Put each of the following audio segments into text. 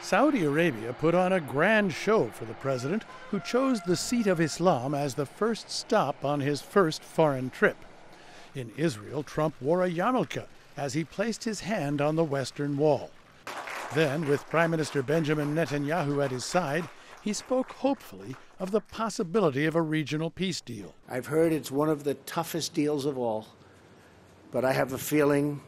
Saudi Arabia put on a grand show for the president, who chose the seat of Islam as the first stop on his first foreign trip. In Israel, Trump wore a yarmulke as he placed his hand on the Western Wall. Then, with Prime Minister Benjamin Netanyahu at his side, he spoke hopefully of the possibility of a regional peace deal. I've heard it's one of the toughest deals of all, but I have a feeling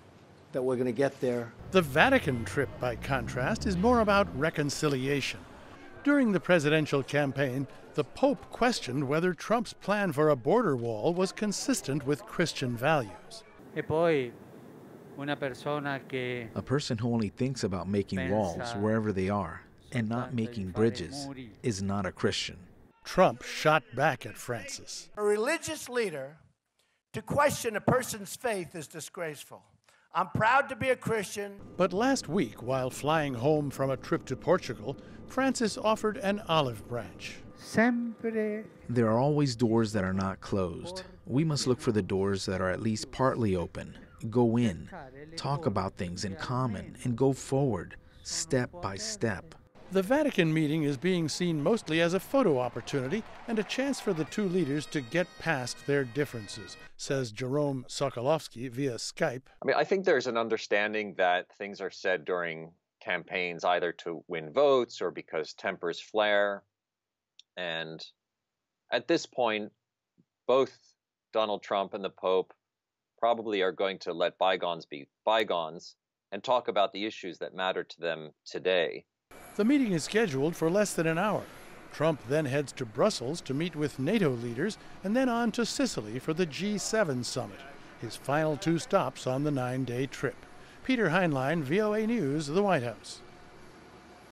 that we're going to get there. The Vatican trip, by contrast, is more about reconciliation. During the presidential campaign, the Pope questioned whether Trump's plan for a border wall was consistent with Christian values. A person who only thinks about making walls wherever they are and not making bridges is not a Christian. Trump shot back at Francis. A religious leader, to question a person's faith is disgraceful. I'm proud to be a Christian. But last week, while flying home from a trip to Portugal, Francis offered an olive branch. There are always doors that are not closed. We must look for the doors that are at least partly open. Go in, talk about things in common, and go forward, step by step. The Vatican meeting is being seen mostly as a photo opportunity and a chance for the two leaders to get past their differences, says Jerome Sokolovsky via Skype. I think there's an understanding that things are said during campaigns either to win votes or because tempers flare. And at this point, both Donald Trump and the Pope probably are going to let bygones be bygones and talk about the issues that matter to them today. The meeting is scheduled for less than an hour. Trump then heads to Brussels to meet with NATO leaders and then on to Sicily for the G7 summit, his final two stops on the 9-day trip. Peter Heinlein, VOA News, the White House.